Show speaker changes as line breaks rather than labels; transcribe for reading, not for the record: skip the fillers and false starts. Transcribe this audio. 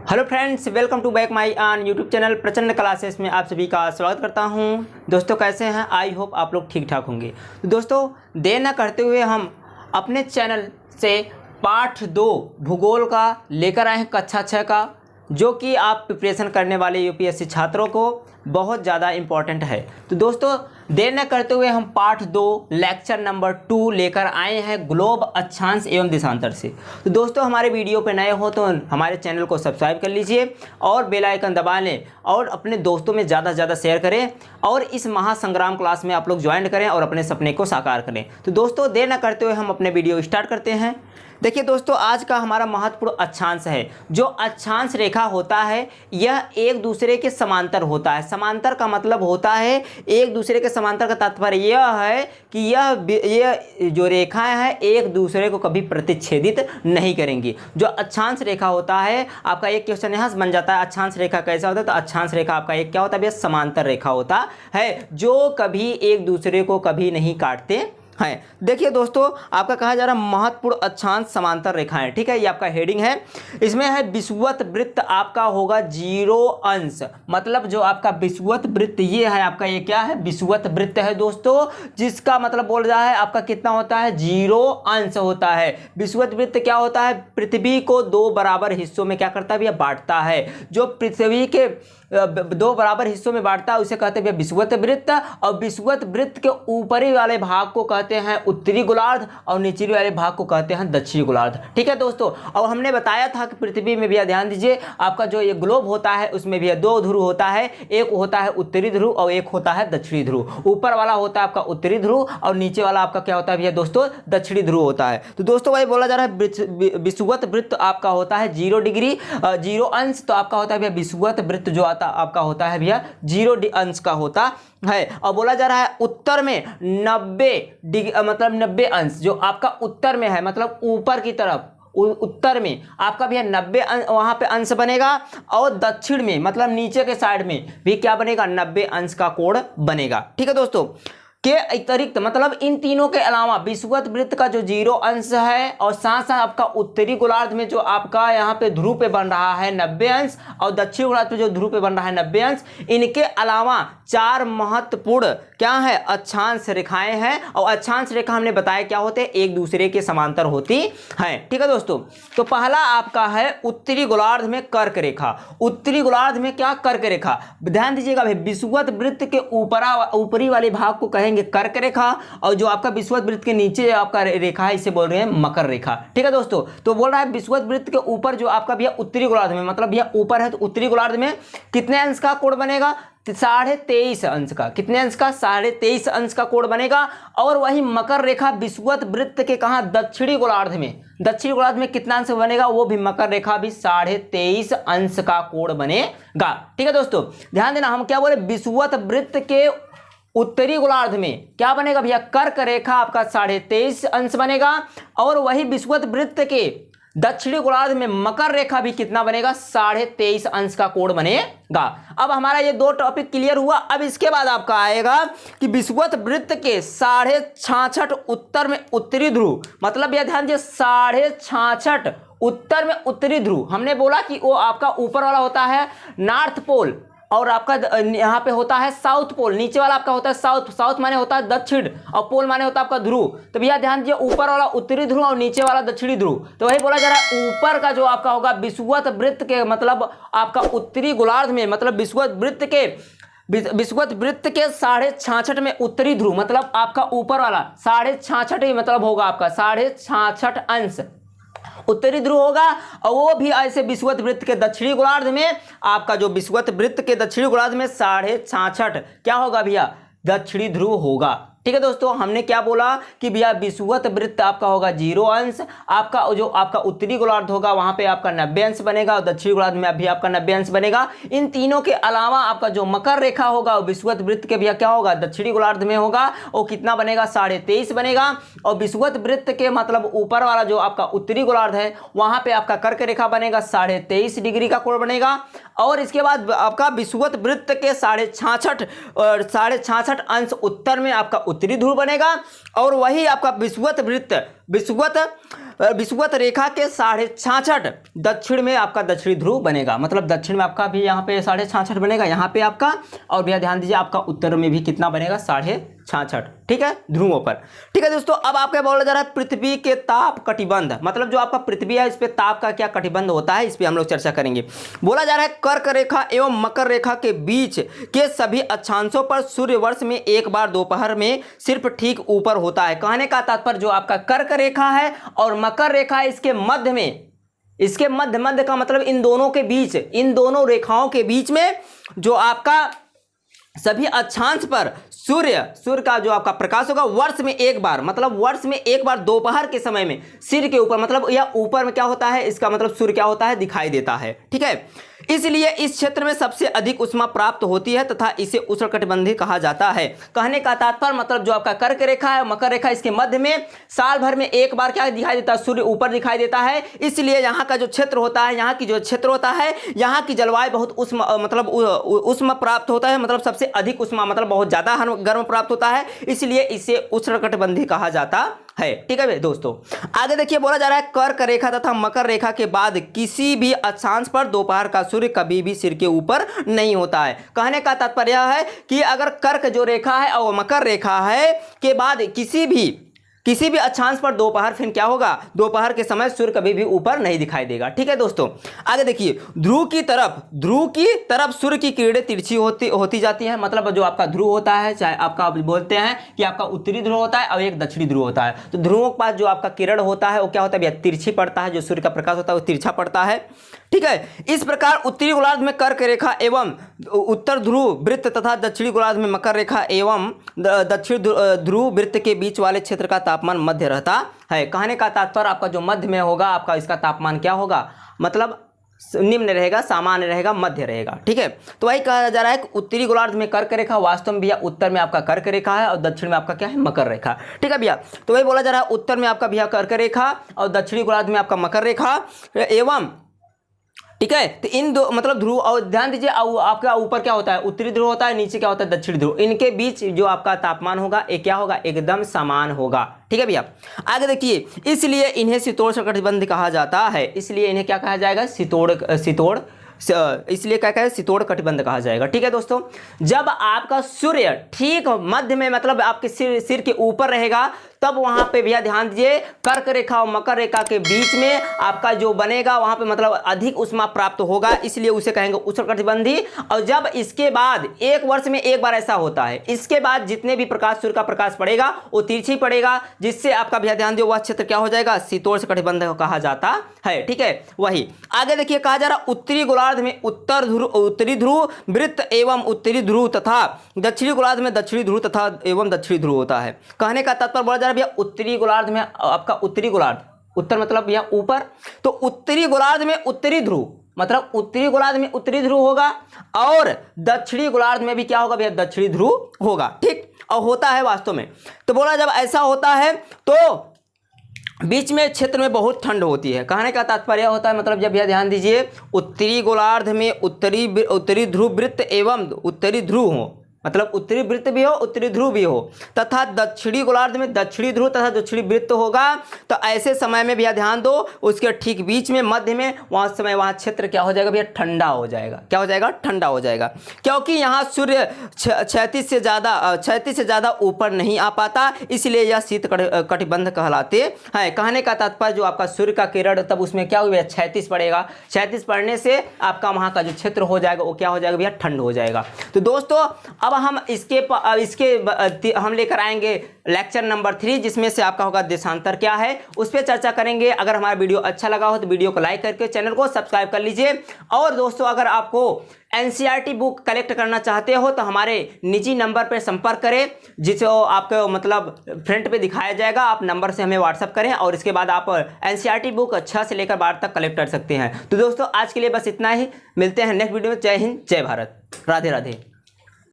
Hello friends, welcome to back my on YouTube channel Prachand classes में आप सभी का स्वागत करता हूं। दोस्तों कैसे हैं? आई होप आप लोग ठीक ठाक होंगे। तो दोस्तों देर न करते हुए हम अपने चैनल से पाठ 2 भूगोल का लेकर आए हैं, कक्षा 6 का, जो कि आप प्रिपरेशन करने वाले यूपीएससी छात्रों को बहुत ज़्यादा इम्पॉर्टेंट है। तो दोस्तों देर न करते हुए हम पाठ 2 लेक्चर नंबर 2 लेकर आए हैं ग्लोब अक्षांश एवं देशांतर से। तो दोस्तों हमारे वीडियो पे नए हो तो हमारे चैनल को सब्सक्राइब कर लीजिए और बेल आइकन दबा लें और अपने दोस्तों में ज़्यादा से ज़्यादा शेयर करें और इस महासंग्राम क्लास में आप लोग ज्वाइन करें और अपने सपने को साकार करें। तो दोस्तों देर न करते हुए हम अपने वीडियो स्टार्ट करते हैं। देखिए दोस्तों, आज का हमारा महत्वपूर्ण अक्षांश है। जो अक्षांश रेखा होता है यह एक दूसरे के समांतर होता है। समांतर का मतलब होता है एक दूसरे के समांतर का तात्पर्य यह है कि यह जो रेखाएं हैं एक दूसरे को कभी प्रतिच्छेदित नहीं करेंगी। जो अक्षांश रेखा होता है, आपका एक क्वेश्चन यहाँ बन जाता है, अक्षांश रेखा कैसा होता है? तो अक्षांश रेखा आपका एक क्या होता है? समांतर रेखा होता है, जो कभी एक दूसरे को कभी नहीं काटते हैं। देखिए दोस्तों, आपका कहा जा रहा महत्वपूर्ण अक्षांश समांतर रेखाएं, ठीक है, ये आपका हेडिंग है। इसमें है विषुवत वृत्त आपका होगा 0 अंश। मतलब जो आपका विषुवत वृत्त ये है, आपका ये क्या है? विषुवत वृत्त है दोस्तों, जिसका मतलब बोल रहा है आपका कितना होता है? 0 अंश होता है। विषुवत वृत्त क्या होता है? पृथ्वी को 2 बराबर हिस्सों में क्या करता है भैया? बांटता है। जो पृथ्वी के 2 बराबर हिस्सों में बांटता है उसे कहते हैं विषुवत वृत्त। और विषुवत वृत्त के ऊपरी वाले भाग को कहते हैं उत्तरी गोलार्ध और निचली वाले भाग को कहते हैं दक्षिणी गोलार्ध। ठीक है दोस्तों, और हमने बताया था कि पृथ्वी में भी ध्यान दीजिए, आपका जो ये ग्लोब होता है उसमें भी 2 ध्रुव होता है। एक होता है उत्तरी ध्रुव और एक होता है दक्षिणी ध्रुव। ऊपर वाला होता है आपका उत्तरी ध्रुव और नीचे वाला आपका क्या होता है भैया दोस्तों? दक्षिणी ध्रुव होता है। तो दोस्तों वही बोला जा रहा है विषुवत वृत्त आपका होता है 0 डिग्री 0 अंश। तो आपका होता है भैया विषुवत वृत्त जो आपका होता है भैया 0 अंश का होता है। और बोला जा रहा है उत्तर में 90 डिग्री मतलब 90 अंश, जो आपका उत्तर में है मतलब ऊपर की तरफ उत्तर में आपका भैया 90 वहां पे अंश बनेगा। और दक्षिण में मतलब नीचे के साइड में भी क्या बनेगा? 90 अंश का कोण बनेगा। ठीक है दोस्तों, के अतिरिक्त मतलब इन तीनों के अलावा विषुवत वृत्त का जो 0 अंश है और साथ साथ आपका उत्तरी गोलार्ध में जो आपका यहाँ पे ध्रुव पे बन रहा है 90 अंश और दक्षिण गोलार्ध पे जो ध्रुव पे बन रहा है 90 अंश, इनके अलावा 4 महत्वपूर्ण क्या है? अक्षांश रेखाएं हैं। और अक्षांश रेखा हमने बताया क्या होते हैं? एक दूसरे के समांतर होती है। ठीक है दोस्तों, तो पहला आपका है उत्तरी गोलार्ध में कर्क रेखा। उत्तरी गोलार्ध में क्या? कर्क रेखा। ध्यान दीजिएगा भाई, विषुवत वृत्त के ऊपरी वाले भाग को कर्क रेखा और जो आपका विषुवत वृत्त के नीचे आपका रेखा है इसे बोल रहे हैं मकर रेखा। ठीक है दोस्तों, तो बोल रहा है विषुवत वृत्त के ऊपर जो आपका भैया उत्तरी गोलार्ध में मतलब भैया ऊपर है, तो उत्तरी गोलार्ध में कितने अंश का कोण बनेगा? 23.5 अंश का। कितने अंश का? 23.5 अंश का कोण बनेगा। और वही मकर रेखा विषुवत वृत्त के कहा? दक्षिणी गोलार्ध में। दक्षिणी गोलार्ध में कितना अंश बनेगा? वो भी मकर रेखा भी 23.5 अंश का कोण बनेगा। ठीक है दोस्तों, ध्यान देना, हम क्या बोले? विषुवत वृत्त के उत्तरी गोलार्ध में क्या बनेगा भैया? कर्क रेखा आपका 23.5 अंश बनेगा। और वही विषुवत वृत्त के दक्षिणी गोलार्ध में मकर रेखा भी कितना बनेगा? 23.5 अंश का कोण बनेगा। अब हमारा ये 2 टॉपिक क्लियर हुआ। अब इसके बाद आपका आएगा कि विषुवत वृत्त के 66.5 उत्तर में उत्तरी ध्रुव, मतलब यह ध्यान दीजिए 66.5 उत्तर में उत्तरी ध्रुव। हमने बोला कि वो आपका ऊपर वाला होता है नॉर्थ पोल और आपका यहाँ पे होता है साउथ पोल। नीचे वाला आपका होता है साउथ। साउथ माने होता है दक्षिण और पोल माने होता है आपका ध्रुव। तो भैया ध्यान दीजिए, ऊपर वाला उत्तरी ध्रुव और नीचे वाला दक्षिणी ध्रुव। तो वही बोला जा रहा है ऊपर का जो आपका होगा विषुवत वृत्त के मतलब आपका उत्तरी गोलार्ध में मतलब विषुवत वृत्त के 66.5 में उत्तरी ध्रुव मतलब आपका ऊपर वाला 66.5 ही मतलब होगा आपका 66.5 अंश उत्तरी ध्रुव होगा। और वो भी ऐसे विषुवत वृत्त के दक्षिणी गोलार्ध में आपका जो विषुवत वृत्त के दक्षिणी गोलार्ध में 66.5 क्या होगा भैया? दक्षिणी ध्रुव होगा। ठीक है दोस्तों, हमने क्या बोला कि भैया विषुवत वृत्त आपका होगा 0 अंश। आपका जो आपका उत्तरी गोलार्ध होगा वहां पे आपका 90 अंश बनेगा और दक्षिणी गोलार्ध में भी आपका 90 अंश बनेगा। इन तीनों के अलावा आपका जो मकर रेखा होगा विषुवत वृत्त के भैया क्या होगा? दक्षिणी गोलार्ध में होगा। वो कितना बनेगा? 23.5 बनेगा। और विषुवत वृत्त के मतलब ऊपर वाला जो आपका उत्तरी गोलार्ध है वहां पे आपका कर्क रेखा बनेगा 23.5 डिग्री का कोण बनेगा। और इसके बाद आपका विषुवत वृत्त के 66.5 अंश उत्तर में आपका उत्तरी ध्रुव बनेगा। और वही आपका विषुवत विषुवत रेखा के 66.5 दक्षिण में आपका दक्षिणी ध्रुव बनेगा। मतलब दक्षिण में आपका भी यहाँ पे 66.5 बनेगा यहाँ पे आपका, और भैया ध्यान दीजिए आपका उत्तर में भी कितना बनेगा 66.5, ठीक है, ध्रुवों पर। ठीक है दोस्तों, अब आपका बोला जा रहा है पृथ्वी के ताप कटिबंध, मतलब जो आपका पृथ्वी है इस पे ताप का क्या कटिबंध होता है, इस पे हम लोग चर्चा करेंगे। बोला जा रहा है कर्क रेखा एवं मकर रेखा के बीच के सभी अक्षांशों पर सूर्य वर्ष में एक बार दोपहर में सिर्फ ठीक ऊपर होता है। कहने का तात्पर्य जो आपका कर्क रेखा है और मकर रेखा इसके मध्य में, इसके मध्य का मतलब इन दोनों के बीच, इन दोनों रेखाओं के बीच में जो आपका सभी अक्षांश पर सूर्य का जो आपका प्रकाश होगा वर्ष में एक बार, मतलब वर्ष में एक बार दोपहर के समय में सिर के ऊपर, मतलब यह ऊपर में क्या होता है, इसका मतलब सूर्य क्या होता है, दिखाई देता है। ठीक है, इसलिए इस क्षेत्र में सबसे अधिक उष्मा प्राप्त होती है तथा इसे उष्णकटिबंधीय कहा जाता है। कहने का तात्पर्य मतलब जो आपका कर्क रेखा है, मकर रेखा, इसके मध्य में साल भर में एक बार क्या दिखाई देता है, सूर्य ऊपर दिखाई देता है। इसलिए यहाँ का जो क्षेत्र होता है, यहाँ की जो क्षेत्र होता है, यहाँ की जलवायु बहुत उष्म, मतलब उष्मा प्राप्त होता है, मतलब सबसे अधिक उष्मा, मतलब बहुत ज्यादा गर्म प्राप्त होता है, इसलिए इसे उष्णकटिबंधीय कहा जाता है। ठीक है दोस्तों, आगे देखिए बोला जा रहा है कर्क रेखा तथा मकर रेखा के बाद किसी भी अक्षांश पर दोपहर का सूर्य कभी भी सिर के ऊपर नहीं होता है। कहने का तात्पर्य है कि अगर कर्क जो रेखा है और मकर रेखा है के बाद किसी भी अक्षांश पर दोपहर फिर क्या होगा, दोपहर के समय सूर्य कभी भी ऊपर नहीं दिखाई देगा। ठीक है दोस्तों, आगे देखिए ध्रुव की तरफ सूर्य की किरणें तिरछी होती जाती हैं। मतलब जो आपका ध्रुव होता है, चाहे आपका बोलते हैं कि आपका उत्तरी ध्रुव होता है और एक दक्षिणी ध्रुव होता है, तो ध्रुवों के पास जो आपका किरण होता है वो क्या होता है भैया, तिरछी पड़ता है, जो सूर्य का प्रकाश होता है वो तिरछा पड़ता है। ठीक है, इस प्रकार उत्तरी गोलार्ध में कर्क रेखा एवं उत्तर ध्रुव वृत्त तथा दक्षिणी गोलार्ध में मकर रेखा एवं दक्षिण ध्रुव वृत्त के बीच वाले क्षेत्र का तापमान मध्य रहता है। कहने का तात्पर्य आपका जो मध्य में होगा आपका, इसका तापमान क्या होगा, मतलब निम्न रहेगा, सामान्य रहेगा, मध्य रहेगा। ठीक है, तो वही कहा जा रहा है कि उत्तरी गोलार्ध में कर्क रेखा, वास्तव में भैया उत्तर में आपका कर्क रेखा है और दक्षिण में आपका क्या है, मकर रेखा। ठीक है भैया, तो वही बोला जा रहा है उत्तर में आपका भैया कर्क रेखा और दक्षिणी गोलार्ध में आपका मकर रेखा एवं, ठीक है, तो इन दो मतलब ध्रुव, और ध्यान दीजिए आपका ऊपर क्या होता है, उत्तरी ध्रुव होता है, नीचे क्या होता है, दक्षिणी ध्रुव, इनके बीच जो आपका तापमान होगा एक क्या होगा, एकदम समान होगा। ठीक है भैया, आगे देखिए इसलिए इन्हें शीतोष्ण कहा जाता है। इसलिए इन्हें क्या कहा जाएगा, इसलिए क्या कहें, शीतोष्ण कटिबंध कहा जाएगा। ठीक है दोस्तों, जब आपका सूर्य ठीक मध्य में, मतलब आपके सिर के ऊपर रहेगा, तब वहां पे भैया ध्यान दीजिए कर्क रेखा और मकर रेखा के बीच में आपका जो बनेगा वहां पे मतलब अधिक उष्मा प्राप्त होगा, इसलिए उसे कहेंगे उष्णकटिबंधीय। और जब इसके बाद एक वर्ष में एक बार ऐसा होता है, इसके बाद जितने भी प्रकाश, सूर्य का प्रकाश पड़ेगा वो तिरछी पड़ेगा, जिससे आपका भैया ध्यान दियो वह क्षेत्र क्या हो जाएगा, शीतोष्ण कटिबंध कहा जाता है। ठीक है, वही आगे देखिए कहा जा रहा उत्तरी गोलार्ध में उत्तरी ध्रुव वृत्त एवं उत्तरी ध्रुव तथा दक्षिणी गोलार्ध में दक्षिणी ध्रुव तथा एवं दक्षिणी ध्रुव होता है। कहने का तात्पर्य बोला जा रहा है भैया उत्तरी गोलार्ध में आपका उत्तरी गोलार्ध, उत्तर मतलब भैया ऊपर, तो उत्तरी गोलार्ध में उत्तरी ध्रुव, मतलब उत्तरी गोलार्ध में उत्तरी ध्रुव होगा और दक्षिणी गोलार्ध में भी क्या होगा भैया, दक्षिणी ध्रुव होगा। ठीक, और होता है वास्तव में, तो बोला जब ऐसा होता है तो बीच में क्षेत्र में बहुत ठंड होती है। कहने का तात्पर्य होता है, मतलब जब यह ध्यान दीजिए उत्तरी गोलार्ध में उत्तरी ध्रुव वृत्त एवं उत्तरी ध्रुव हो, मतलब उत्तरी वृत्त भी हो उत्तरी ध्रुव भी हो, तथा दक्षिणी गोलार्ध में दक्षिणी ध्रुव तथा दक्षिणी वृत्त होगा, तो ऐसे समय में भैया ध्यान दो उसके ठीक बीच में मध्य में वहाँ समय वहाँ क्षेत्र क्या हो जाएगा भैया, ठंडा हो जाएगा। क्या हो जाएगा, ठंडा हो जाएगा, क्योंकि यहाँ सूर्य 36 से ज़्यादा ऊपर नहीं आ पाता, इसलिए यह शीत कटिबंध कहलाते हैं। कहने का तात्पर्य जो आपका सूर्य का किरण तब उसमें क्या हुआ, 36 पड़ेगा, 36 पड़ने से आपका वहाँ का जो क्षेत्र हो जाएगा वो क्या हो जाएगा भैया, ठंड हो जाएगा। तो दोस्तों अब हम इसके हम लेकर आएंगे लेक्चर नंबर 3, जिसमें से आपका होगा देशांतर क्या है, उस पर चर्चा करेंगे। अगर हमारा वीडियो अच्छा लगा हो तो वीडियो को लाइक करके चैनल को सब्सक्राइब कर लीजिए। और दोस्तों अगर आपको NCERT बुक कलेक्ट करना चाहते हो तो हमारे निजी नंबर पर संपर्क करें, जिसे आपको मतलब फ्रंट पे दिखाया जाएगा, आप नंबर से हमें व्हाट्सअप करें और इसके बाद आप NCERT बुक 6 से लेकर 12 तक कलेक्ट कर सकते हैं। तो दोस्तों आज के लिए बस इतना ही, मिलते हैं नेक्स्ट वीडियो में। जय हिंद, जय भारत, राधे राधे।